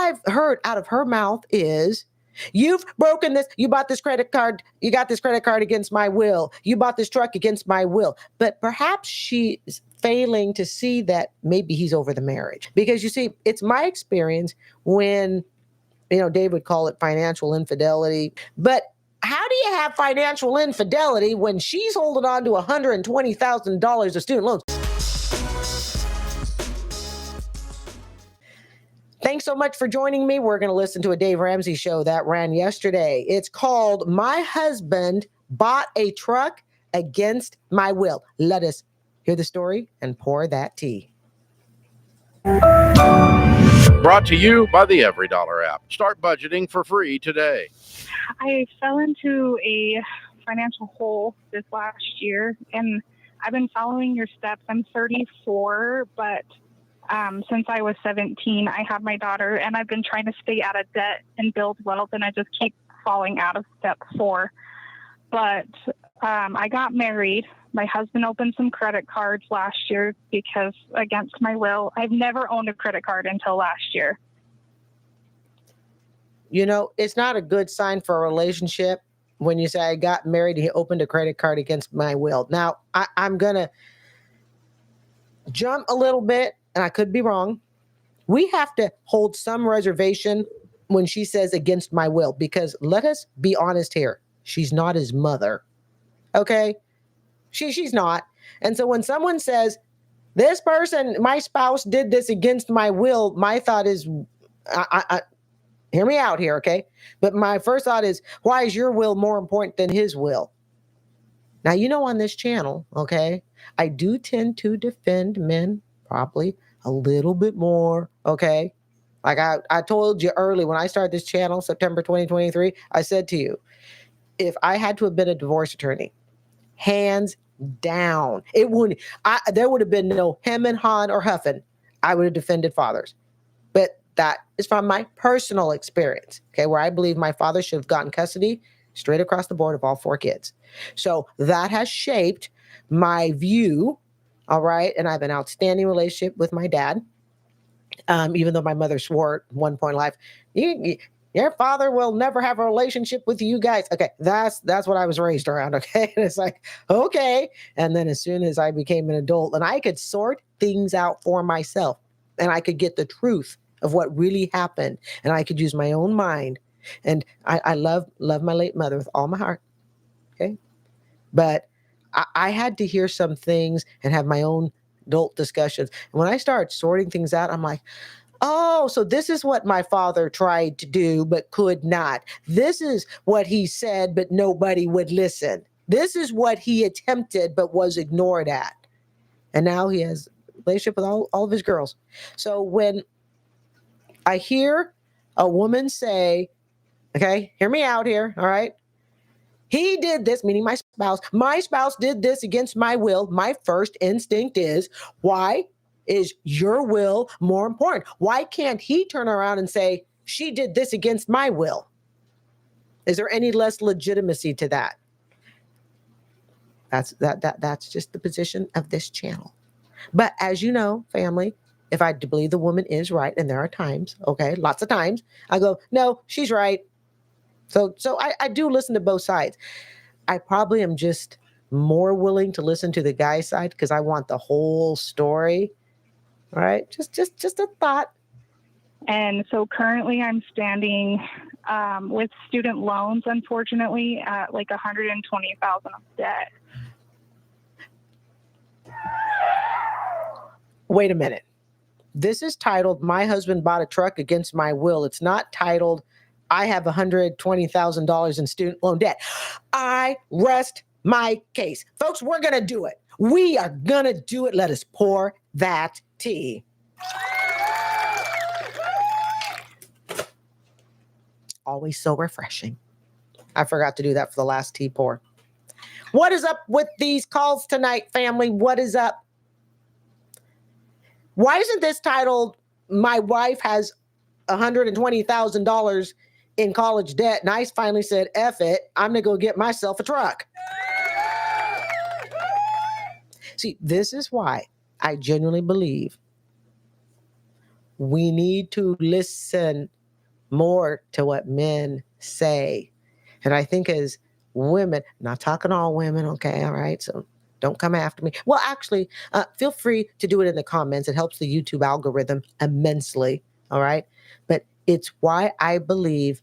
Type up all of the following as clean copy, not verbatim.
I've heard out of her mouth is, you've broken this. You bought this credit card. You got this credit card against my will. You bought this truck against my will. But perhaps she's failing to see that maybe he's over the marriage. Because you see, it's my experience when, Dave would call it financial infidelity. But how do you have financial infidelity when she's holding on to $120,000 of student loans? Thanks so much for joining me. We're going to listen to a Dave Ramsey show that ran yesterday. It's called My Husband Bought a Truck Against My Will. Let us hear the story and pour that tea. Brought to you by the EveryDollar app. Start budgeting for free today. I fell into a financial hole this last year, and I've been following your steps. I'm 34, but since I was 17, I had my daughter, and I've been trying to stay out of debt and build wealth, and I just keep falling out of step 4. But I got married. My husband opened some credit cards last year because against my will. I've never owned a credit card until last year. It's not a good sign for a relationship when you say, I got married and he opened a credit card against my will. Now, I'm going to jump a little bit, and I could be wrong. We have to hold some reservation when she says against my will, because let us be honest here. She's not his mother. Okay? She's not. And so when someone says, this person, my spouse did this against my will, my thought is, hear me out here, okay? But my first thought is, why is your will more important than his will? Now, on this channel, okay, I do tend to defend men probably a little bit more, okay? Like I told you early when I started this channel, September 2023, I said to you, if I had to have been a divorce attorney, hands down, there would have been no hem and hawing or huffing. I would have defended fathers. But that is from my personal experience, okay, where I believe my father should have gotten custody straight across the board of all 4 kids. So that has shaped my view, all right? And I have an outstanding relationship with my dad, even though my mother swore at one point in life, your father will never have a relationship with you guys. Okay, that's what I was raised around, okay? And it's like, okay. And then as soon as I became an adult and I could sort things out for myself and I could get the truth of what really happened and I could use my own mind. And I love my late mother with all my heart, okay? But I had to hear some things and have my own adult discussions. And when I started sorting things out, I'm like, oh, so this is what my father tried to do but could not. This is what he said, but nobody would listen. This is what he attempted but was ignored at. And now he has a relationship with all of his girls. So when I hear a woman say, okay, hear me out here, all right? He did this, meaning my spouse. My spouse did this against my will. My first instinct is, why is your will more important? Why can't he turn around and say, she did this against my will? Is there any less legitimacy to that? That's just the position of this channel. But as you know, family, if I believe the woman is right, and there are times, okay, lots of times, I go, no, she's right. So I do listen to both sides. I probably am just more willing to listen to the guy's side because I want the whole story. All right, just a thought. And so currently I'm standing with student loans, unfortunately, at like $120,000 of debt. Wait a minute. This is titled, My Husband Bought a Truck Against My Will. It's not titled, I have $120,000 in student loan debt. I rest my case. Folks, we're going to do it. We are going to do it. Let us pour that tea. Always so refreshing. I forgot to do that for the last tea pour. What is up with these calls tonight, family? What is up? Why isn't this titled, My Wife Has $120,000 in college debt, and I finally said, F it, I'm going to go get myself a truck. See, this is why I genuinely believe we need to listen more to what men say. And I think as women, not talking to all women, okay, all right, so don't come after me. Well, actually, feel free to do it in the comments. It helps the YouTube algorithm immensely, all right? But it's why I believe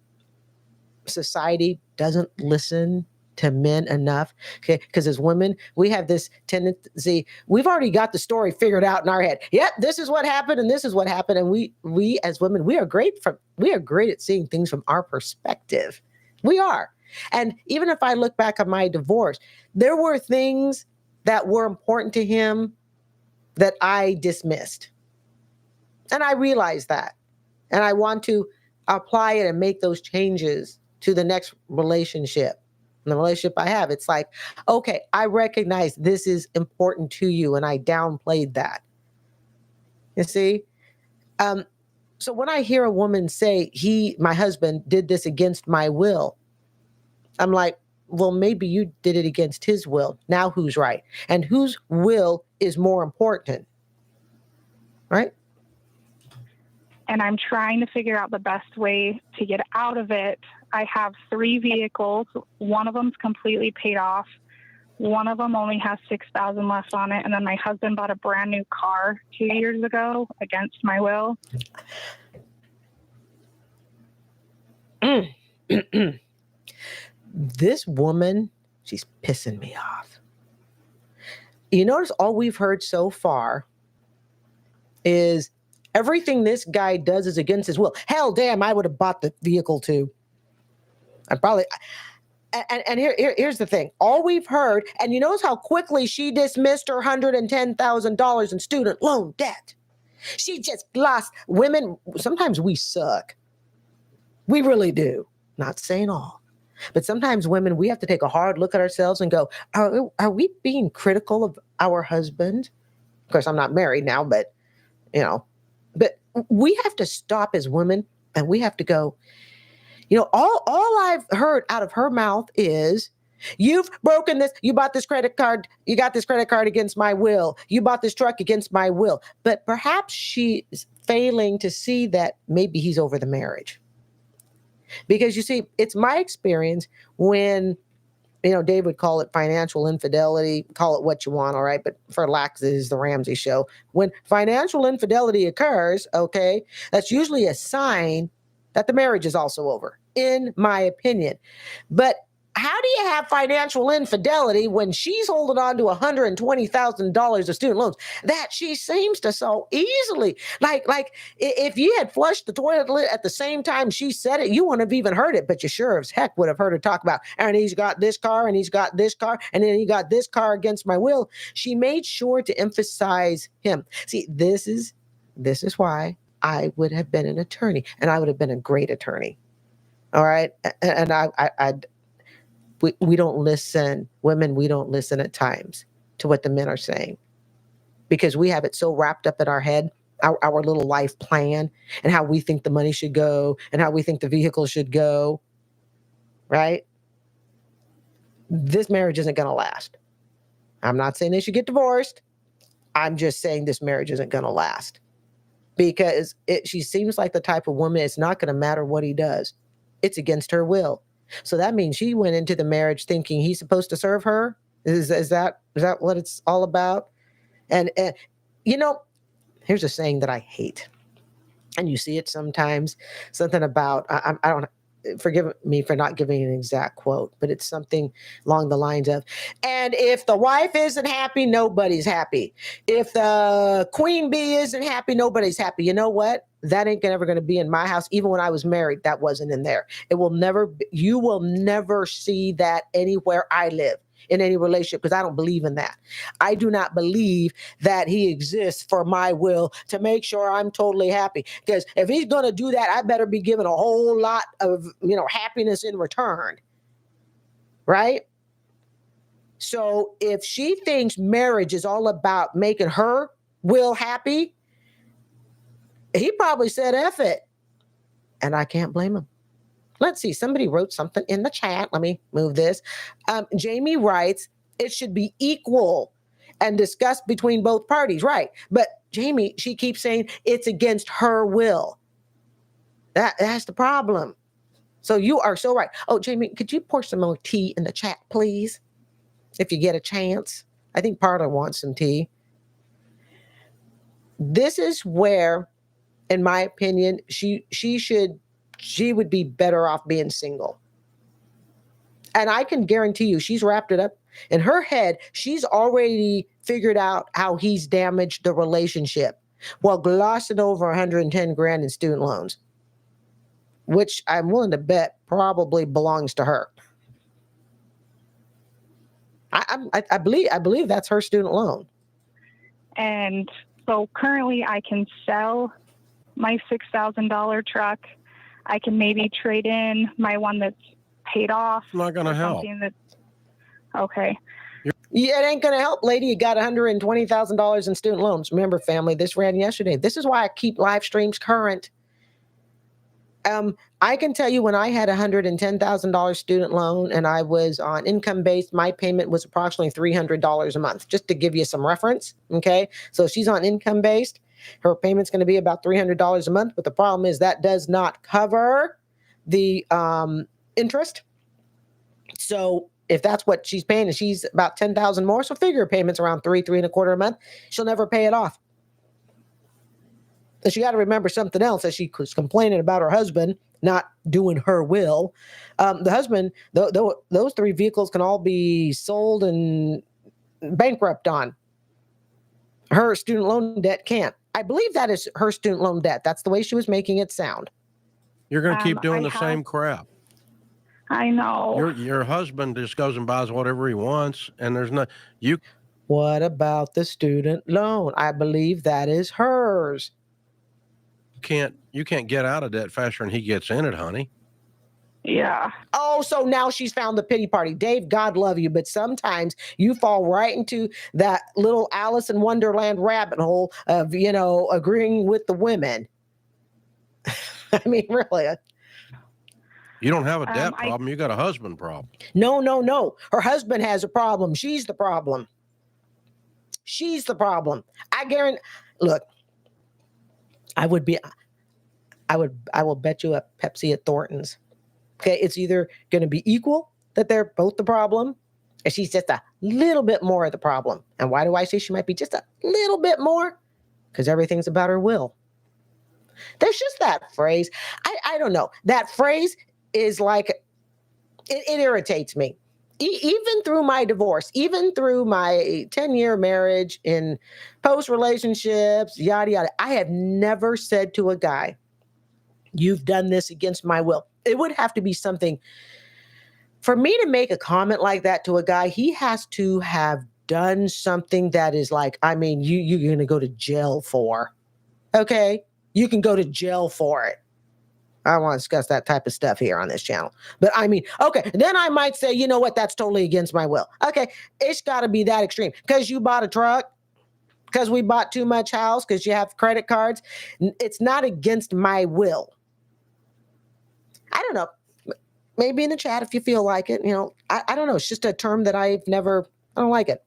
society doesn't listen to men enough, okay? Because as women, we have this tendency, we've already got the story figured out in our head. Yep, this is what happened and this is what happened. And we as women, we are great at seeing things from our perspective. We are. And even if I look back on my divorce, there were things that were important to him that I dismissed. And I realized that. And I want to apply it and make those changes to the next relationship. And the relationship I have, it's like, okay, I recognize this is important to you, and I downplayed that. You see? So when I hear a woman say, my husband did this against my will, I'm like, well, maybe you did it against his will. Now who's right? And whose will is more important? Right? And I'm trying to figure out the best way to get out of it. I have 3 vehicles. One of them's completely paid off. One of them only has $6,000 left on it. And then my husband bought a brand new car 2 years ago against my will. This woman, she's pissing me off. You notice all we've heard so far is everything this guy does is against his will. Hell, damn, I would have bought the vehicle too. I probably, and here's the thing. All we've heard, and you notice how quickly she dismissed her $110,000 in student loan debt. She just lost. Women, sometimes we suck. We really do. Not saying all. But sometimes women, we have to take a hard look at ourselves and go, are we being critical of our husband? Of course, I'm not married now, but, but we have to stop as women and we have to go, all I've heard out of her mouth is, you've broken this, you bought this credit card, you got this credit card against my will, you bought this truck against my will. But perhaps she's failing to see that maybe he's over the marriage. Because you see, it's my experience when, Dave would call it financial infidelity, call it what you want, all right? But for lack, this is the Ramsey show. When financial infidelity occurs, okay, that's usually a sign that the marriage is also over, in my opinion. But how do you have financial infidelity when she's holding on to $120,000 of student loans that she seems to so easily? Like if you had flushed the toilet at the same time she said it, you wouldn't have even heard it, but you sure as heck would have heard her talk about, and he's got this car, and he's got this car, and then he got this car against my will. She made sure to emphasize him. See, this is why I would have been an attorney, and I would have been a great attorney. All right. And we don't listen, women, we don't listen at times to what the men are saying because we have it so wrapped up in our head, our little life plan and how we think the money should go and how we think the vehicle should go, right? This marriage isn't going to last. I'm not saying they should get divorced. I'm just saying this marriage isn't going to last because she seems like the type of woman, it's not going to matter what he does. It's against her will. So that means she went into the marriage thinking he's supposed to serve her. Is that what it's all about? And here's a saying that I hate, and you see it sometimes. Something about I don't. Forgive me for not giving an exact quote, but it's something along the lines of, and if the wife isn't happy, nobody's happy. If the queen bee isn't happy, nobody's happy. You know what? That ain't ever going to be in my house. Even when I was married, that wasn't in there. You will never see that anywhere I live in any relationship because I don't believe in that. I do not believe that he exists for my will to make sure I'm totally happy. Because if he's going to do that, I better be given a whole lot of, happiness in return. Right? So if she thinks marriage is all about making her will happy, he probably said F it. And I can't blame him. Let's see. Somebody wrote something in the chat. Let me move this. Jamie writes, it should be equal and discussed between both parties. Right. But Jamie, she keeps saying it's against her will. That's the problem. So you are so right. Oh, Jamie, could you pour some more tea in the chat, please? If you get a chance. I think Parla wants some tea. This is where, in my opinion, she would be better off being single. And I can guarantee you, she's wrapped it up in her head. She's already figured out how he's damaged the relationship while glossing over 110 grand in student loans, which I'm willing to bet probably belongs to her. I believe that's her student loan. And so currently I can sell my $6,000 truck. I can maybe trade in my one that's paid off. It's not going to help. Okay. Yeah, it ain't going to help, lady. You got $120,000 in student loans. Remember, family, this ran yesterday. This is why I keep live streams current. I can tell you when I had $110,000 student loan and I was on income-based, my payment was approximately $300 a month, just to give you some reference, okay? So if she's on income-based, her payment's going to be about $300 a month, but the problem is that does not cover the interest. So if that's what she's paying and she's about $10,000 more, so figure her payment's around $3.25 a month, she'll never pay it off. And she got to remember something else as she was complaining about her husband not doing her will. The husband, those three vehicles can all be sold and bankrupt on. Her student loan debt can't. I believe that is her student loan debt. That's the way she was making it sound. You're going to keep doing the same crap. I know. Your husband just goes and buys whatever he wants, and there's no you. What about the student loan? I believe that is hers. You can't get out of debt faster than he gets in it, honey. Yeah. Oh, so now she's found the pity party. Dave, God love you, but sometimes you fall right into that little Alice in Wonderland rabbit hole of, agreeing with the women. I mean, really. You don't have a debt problem. You got a husband problem. No. Her husband has a problem. She's the problem. She's the problem. I guarantee. Look, I will bet you a Pepsi at Thornton's. Okay, it's either going to be equal, that they're both the problem, and she's just a little bit more of the problem. And why do I say she might be just a little bit more? Because everything's about her will. There's just that phrase. I don't know. That phrase is like, it irritates me. Even through my divorce, even through my 10-year marriage, in post-relationships, yada, yada, I have never said to a guy, you've done this against my will. It would have to be something. For me to make a comment like that to a guy, he has to have done something that is like, I mean, you're going to go to jail for. Okay? You can go to jail for it. I don't want to discuss that type of stuff here on this channel. But I mean, okay, then I might say, you know what, that's totally against my will. Okay, it's got to be that extreme. Because you bought a truck, because we bought too much house, because you have credit cards. It's not against my will. I don't know. Maybe in the chat if you feel like it. I don't know. It's just a term that I don't like it.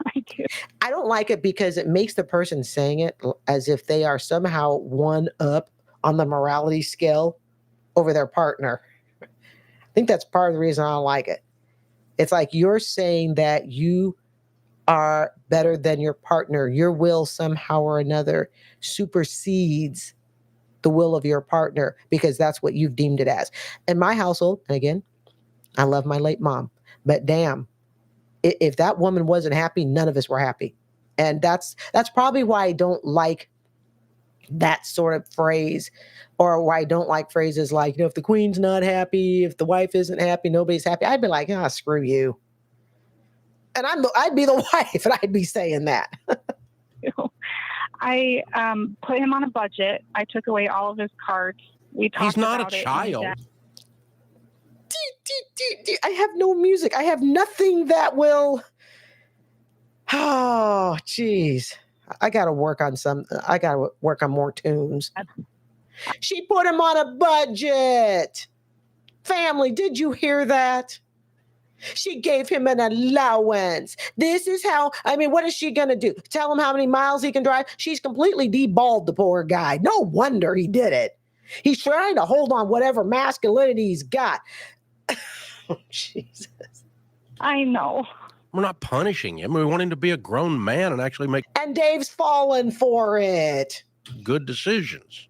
I do. I don't like it because it makes the person saying it as if they are somehow one up on the morality scale over their partner. I think that's part of the reason I don't like it. It's like you're saying that you are better than your partner. Your will somehow or another supersedes the will of your partner because that's what you've deemed it as. In my household, and again, I love my late mom, but damn, if that woman wasn't happy, none of us were happy. And that's probably why I don't like that sort of phrase, or why I don't like phrases like, if the queen's not happy, if the wife isn't happy, nobody's happy. I'd be like, screw you. And I'd be the wife and I'd be saying that. I put him on a budget. I took away all of his cards. We talked He's not about a child. I have no music. I have nothing that will. Oh, geez. I got to work on more tunes. She put him on a budget. Family, did you hear that? She gave him an allowance. This is how, I mean, what is she going to do? Tell him how many miles he can drive? She's completely deballed the poor guy. No wonder he did it. He's trying to hold on whatever masculinity he's got. Oh, Jesus. I know. We're not punishing him. We want him to be a grown man and actually make And Dave's fallen for it. good decisions.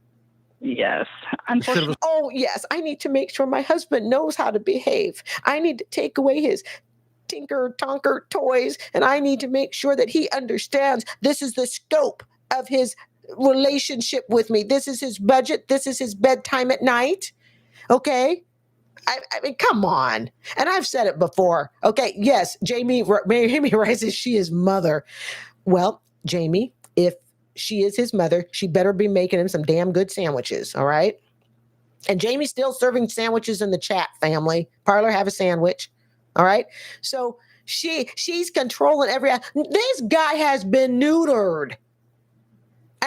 Yes. Instead of Unfortunately, Oh, yes, I need to make sure my husband knows how to behave. I need to take away his tinker tonker toys, and I need to make sure that he understands this is the scope of his relationship with me. This is his budget. This is his bedtime at night. Okay? I mean, come on. And I've said it before. Okay, yes, Jamie writes she is mother. Well, Jamie, if she is his mother, she better be making him some damn good sandwiches, all right? And Jamie's still serving sandwiches in the chat, family. Parlor, have a sandwich, all right? So she's controlling every... This guy has been neutered.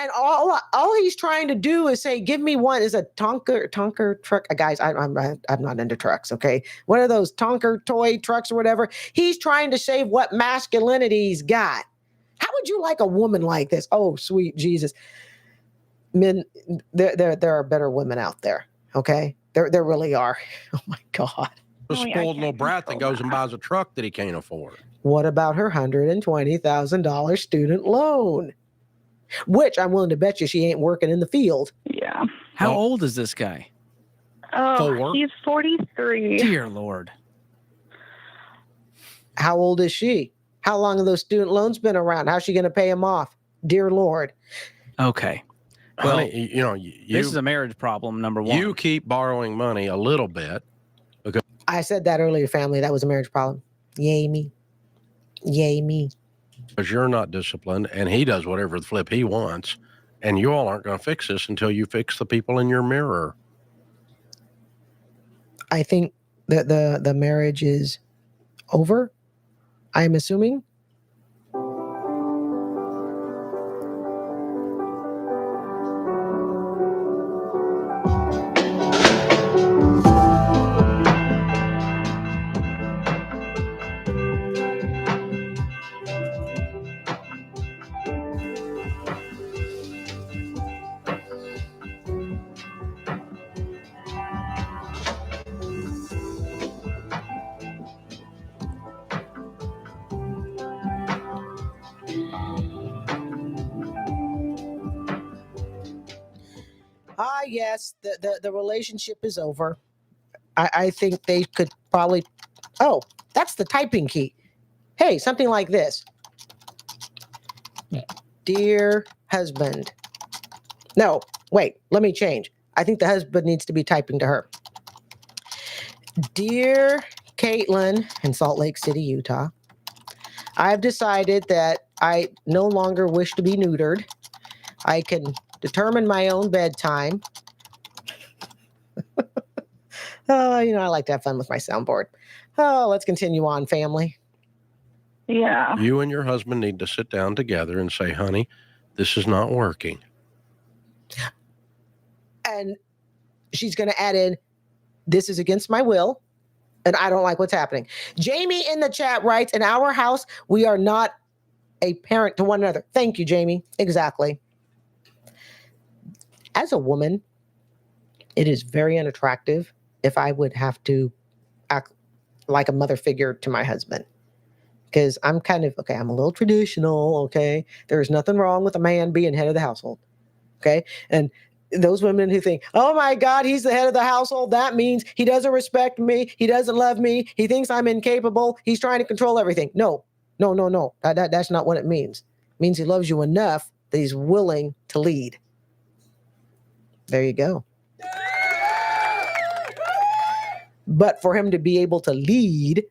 And all he's trying to do is say, give me one. Is a Tonker truck. Guys, I'm not into trucks, okay? One of those Tonker toy trucks or whatever. He's trying to save what masculinity he's got. How would you like a woman like this? Oh, sweet Jesus. Men, there are better women out there, okay? There really are. Oh, my God. a I spoiled little can't brat that control goes and that. buys a truck that he can't afford. What about her $120,000 student loan? Which I'm willing to bet you she ain't working in the field. yeah. How Well- old is this guy? Oh, 4. he's 43. Dear Lord. How old is she? How long have those student loans been around? How's she going to pay them off? Dear Lord. Okay. Well, Honey, you know, this is a marriage problem, number one. you keep borrowing money a little bit. I said that earlier, family. That was a marriage problem. Yay me. Yay me. Because you're not disciplined and he does whatever the flip he wants. And you all aren't going to fix this until you fix the people in your mirror. I think that the marriage is over. I'm assuming. Yes, the relationship is over. I think they could probably... Oh, that's the typing key. Hey, something like this. Dear husband. No, wait, let me change. I think the husband needs to be typing to her. Dear Caitlin in Salt Lake City, Utah, I've decided that I no longer wish to be neutered. I can determine my own bedtime. Oh, I like to have fun with my soundboard. Oh, let's continue on, family. Yeah. You and your husband need to sit down together and say, honey, this is not working. And she's going to add in, this is against my will, and I don't like what's happening. Jamie in the chat writes, in our house, we are not a parent to one another. Thank you, Jamie. Exactly. As a woman, it is very unattractive if I would have to act like a mother figure to my husband. Because I'm kind of, okay, I'm a little traditional, okay? There's nothing wrong with a man being head of the household, okay? And those women who think, oh my God, he's the head of the household. That means he doesn't respect me. He doesn't love me. He thinks I'm incapable. He's trying to control everything. No. That's not what it means. It means he loves you enough that he's willing to lead. There you go. But for him to be able to lead,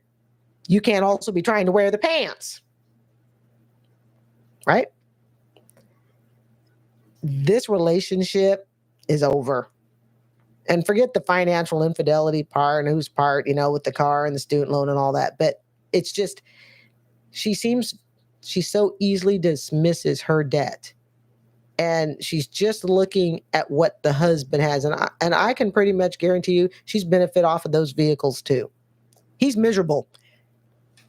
you can't also be trying to wear the pants. Right? This relationship is over. And forget the financial infidelity part and whose part, with the car and the student loan and all that. But it's just, she so easily dismisses her debt. And she's just looking at what the husband has. And I can pretty much guarantee you she's benefit off of those vehicles too. He's miserable.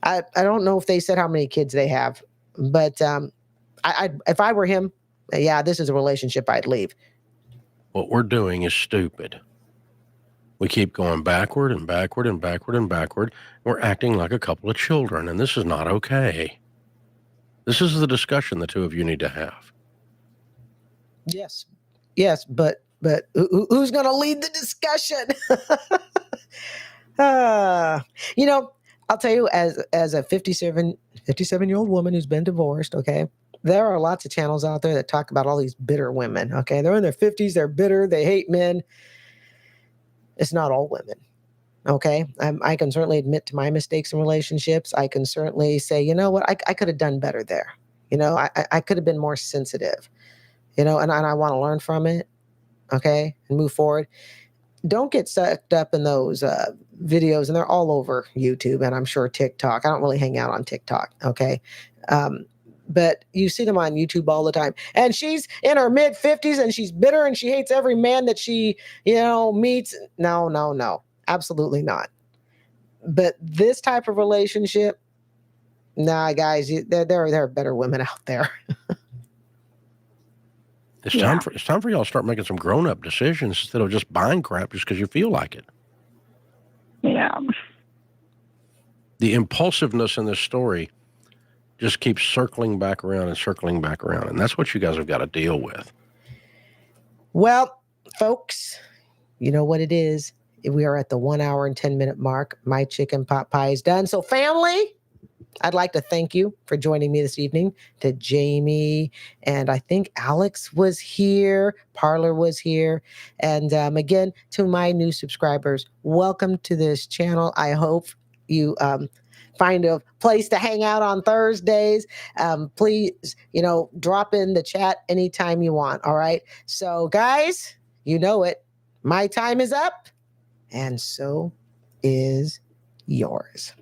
I don't know if they said how many kids they have, but if I were him, yeah, this is a relationship I'd leave. What we're doing is stupid. We keep going backward and backward and backward and backward. We're acting like a couple of children, and this is not okay. This is the discussion the two of you need to have. Yes, but who's going to lead the discussion? I'll tell you, as a 57-year-old woman who's been divorced, okay, there are lots of channels out there that talk about all these bitter women. Okay, they're in their 50s, they're bitter, they hate men. It's not all women. Okay, I can certainly admit to my mistakes in relationships. I can certainly say, you know what, I could have done better there. I could have been more sensitive. And I want to learn from it. Okay, and move forward. Don't get sucked up in those videos, and they're all over YouTube and I'm sure TikTok. I don't really hang out on TikTok. Okay. But you see them on YouTube all the time. And she's in her mid 50s and she's bitter and she hates every man that she, meets. No, absolutely not. But this type of relationship, nah, guys, there are better women out there. It's time for y'all to start making some grown-up decisions instead of just buying crap just because you feel like it. Yeah. The impulsiveness in this story just keeps circling back around, and that's what you guys have got to deal with. Well, folks, you know what it is. We are at the 1 hour and 10-minute mark. My chicken pot pie is done. So, family, I'd like to thank you for joining me this evening. To Jamie, and I think Alex was here, Parlor was here, and again, to my new subscribers, welcome to this channel. I hope you find a place to hang out on Thursdays. Please, drop in the chat anytime you want. All right. So, guys, you know it. My time is up, and so is yours.